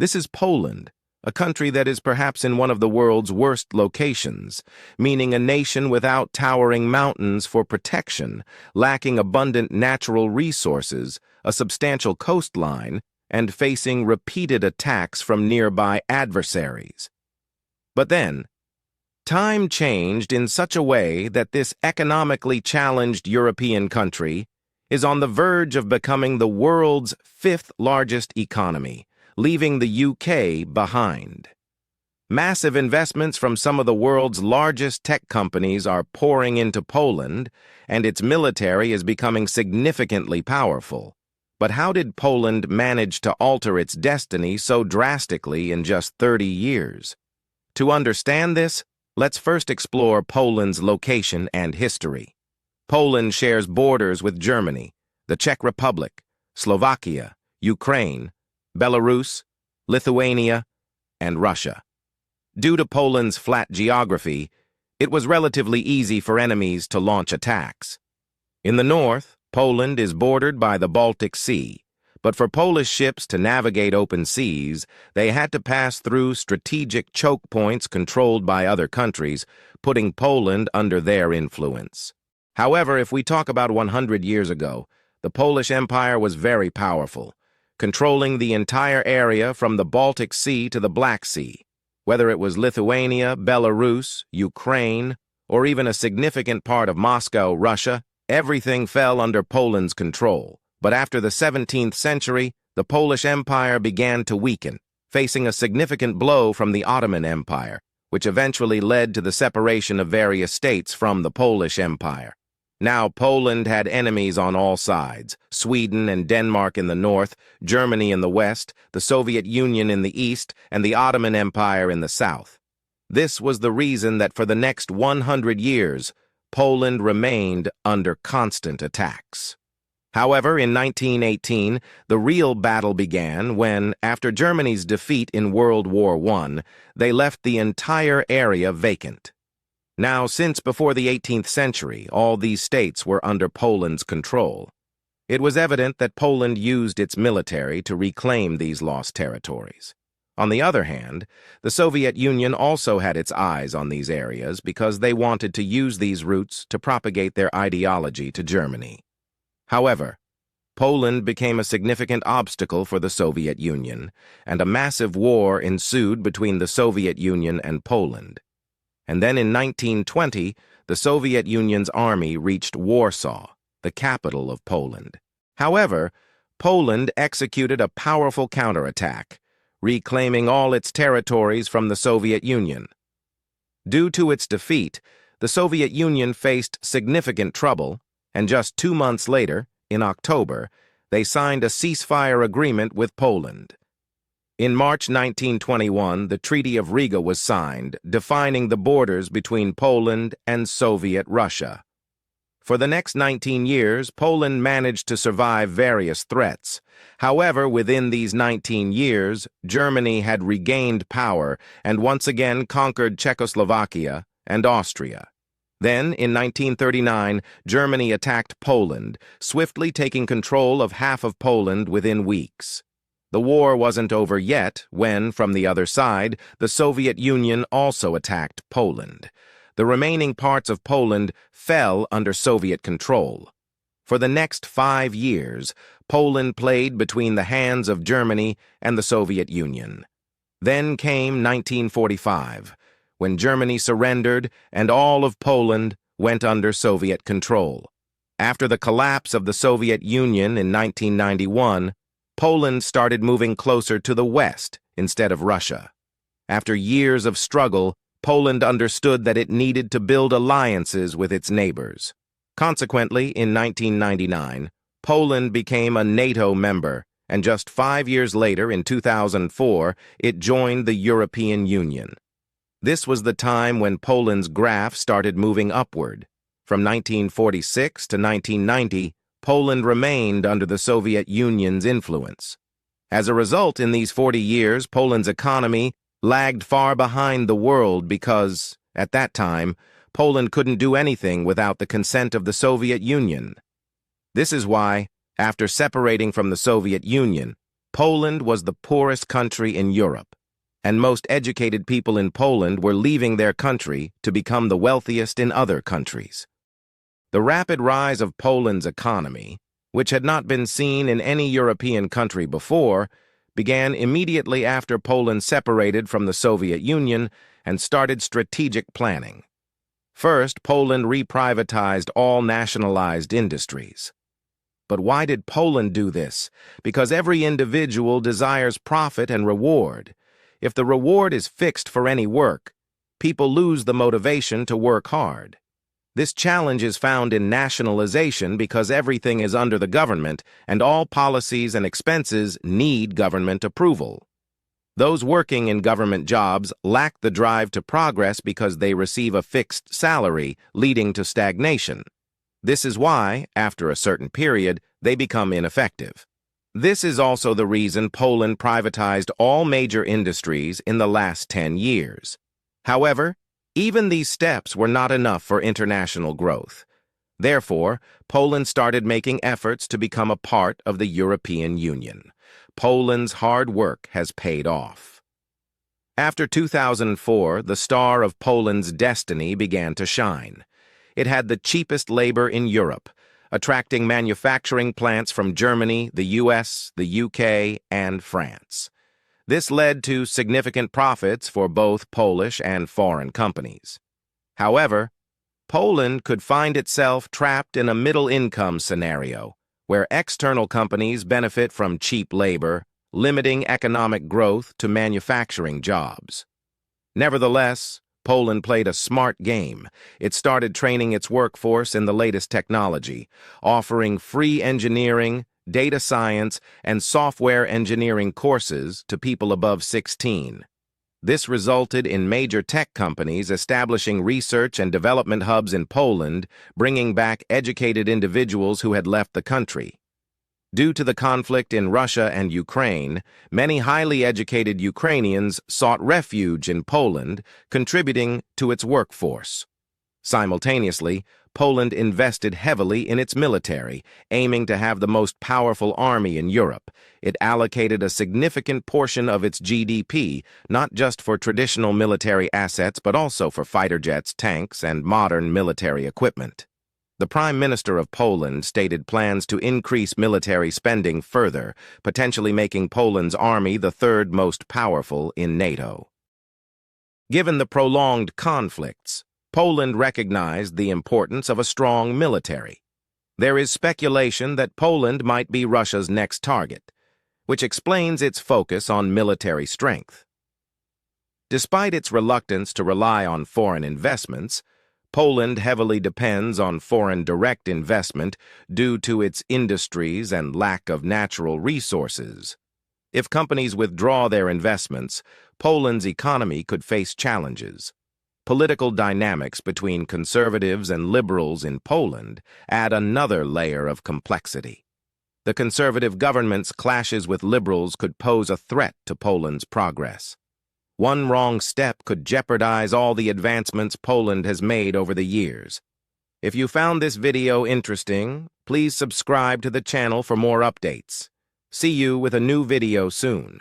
This is Poland, a country that is perhaps in one of the world's worst locations, meaning a nation without towering mountains for protection, lacking abundant natural resources, a substantial coastline, and facing repeated attacks from nearby adversaries. But then, time changed in such a way that this economically challenged European country is on the verge of becoming the world's fifth largest economy, leaving the UK behind. Massive investments from some of the world's largest tech companies are pouring into Poland, and its military is becoming significantly powerful. But how did Poland manage to alter its destiny so drastically in just 30 years? To understand this, let's first explore Poland's location and history. Poland shares borders with Germany, the Czech Republic, Slovakia, Ukraine, Belarus, Lithuania, and Russia. Due to Poland's flat geography, it was relatively easy for enemies to launch attacks. In the north, Poland is bordered by the Baltic Sea, but for Polish ships to navigate open seas, they had to pass through strategic choke points controlled by other countries, putting Poland under their influence. However, if we talk about 100 years ago, the Polish Empire was very powerful, controlling the entire area from the Baltic Sea to the Black Sea. Whether it was Lithuania, Belarus, Ukraine, or even a significant part of Moscow, Russia, everything fell under Poland's control. But after the 17th century, the Polish Empire began to weaken, facing a significant blow from the Ottoman Empire, which eventually led to the separation of various states from the Polish Empire. Now, Poland had enemies on all sides: Sweden and Denmark in the north, Germany in the west, the Soviet Union in the east, and the Ottoman Empire in the south. This was the reason that for the next 100 years, Poland remained under constant attacks. However, in 1918, the real battle began when, after Germany's defeat in World War I, they left the entire area vacant. Now, since before the 18th century, all these states were under Poland's control. It was evident that Poland used its military to reclaim these lost territories. On the other hand, the Soviet Union also had its eyes on these areas because they wanted to use these routes to propagate their ideology to Germany. However, Poland became a significant obstacle for the Soviet Union, and a massive war ensued between the Soviet Union and Poland. And then in 1920, the Soviet Union's army reached Warsaw, the capital of Poland. However, Poland executed a powerful counterattack, reclaiming all its territories from the Soviet Union. Due to its defeat, the Soviet Union faced significant trouble, and just 2 months later, in October, they signed a ceasefire agreement with Poland. In March 1921, the Treaty of Riga was signed, defining the borders between Poland and Soviet Russia. For the next 19 years, Poland managed to survive various threats. However, within these 19 years, Germany had regained power and once again conquered Czechoslovakia and Austria. Then, in 1939, Germany attacked Poland, swiftly taking control of half of Poland within weeks. The war wasn't over yet when, from the other side, the Soviet Union also attacked Poland. The remaining parts of Poland fell under Soviet control. For the next 5 years, Poland played between the hands of Germany and the Soviet Union. Then came 1945, when Germany surrendered and all of Poland went under Soviet control. After the collapse of the Soviet Union in 1991, Poland started moving closer to the West instead of Russia. After years of struggle, Poland understood that it needed to build alliances with its neighbors. Consequently, in 1999, Poland became a NATO member, and just 5 years later, in 2004, it joined the European Union. This was the time when Poland's graph started moving upward. From 1946 to 1990, Poland remained under the Soviet Union's influence. As a result, in these 40 years, Poland's economy lagged far behind the world because, at that time, Poland couldn't do anything without the consent of the Soviet Union. This is why, after separating from the Soviet Union, Poland was the poorest country in Europe, and most educated people in Poland were leaving their country to become the wealthiest in other countries. The rapid rise of Poland's economy, which had not been seen in any European country before, began immediately after Poland separated from the Soviet Union and started strategic planning. First, Poland reprivatized all nationalized industries. But why did Poland do this? Because every individual desires profit and reward. If the reward is fixed for any work, people lose the motivation to work hard. This challenge is found in nationalization because everything is under the government and all policies and expenses need government approval. Those working in government jobs lack the drive to progress because they receive a fixed salary, leading to stagnation. This is why, after a certain period, they become ineffective. This is also the reason Poland privatized all major industries in the last 10 years. However, even these steps were not enough for international growth. Therefore, Poland started making efforts to become a part of the European Union. Poland's hard work has paid off. After 2004, the star of Poland's destiny began to shine. It had the cheapest labor in Europe, attracting manufacturing plants from Germany, the US, the UK, and France. This led to significant profits for both Polish and foreign companies. However, Poland could find itself trapped in a middle-income scenario, where external companies benefit from cheap labor, limiting economic growth to manufacturing jobs. Nevertheless, Poland played a smart game. It started training its workforce in the latest technology, offering free engineering, data science, and software engineering courses to people above 16. This resulted in major tech companies establishing research and development hubs in Poland, bringing back educated individuals who had left the country. Due to the conflict in Russia and Ukraine, many highly educated Ukrainians sought refuge in Poland, contributing to its workforce. Simultaneously, Poland invested heavily in its military, aiming to have the most powerful army in Europe. It allocated a significant portion of its GDP, not just for traditional military assets, but also for fighter jets, tanks, and modern military equipment. The Prime Minister of Poland stated plans to increase military spending further, potentially making Poland's army the third most powerful in NATO. Given the prolonged conflicts, Poland recognized the importance of a strong military. There is speculation that Poland might be Russia's next target, which explains its focus on military strength. Despite its reluctance to rely on foreign investments, Poland heavily depends on foreign direct investment due to its industries and lack of natural resources. If companies withdraw their investments, Poland's economy could face challenges. Political dynamics between conservatives and liberals in Poland add another layer of complexity. The conservative government's clashes with liberals could pose a threat to Poland's progress. One wrong step could jeopardize all the advancements Poland has made over the years. If you found this video interesting, please subscribe to the channel for more updates. See you with a new video soon.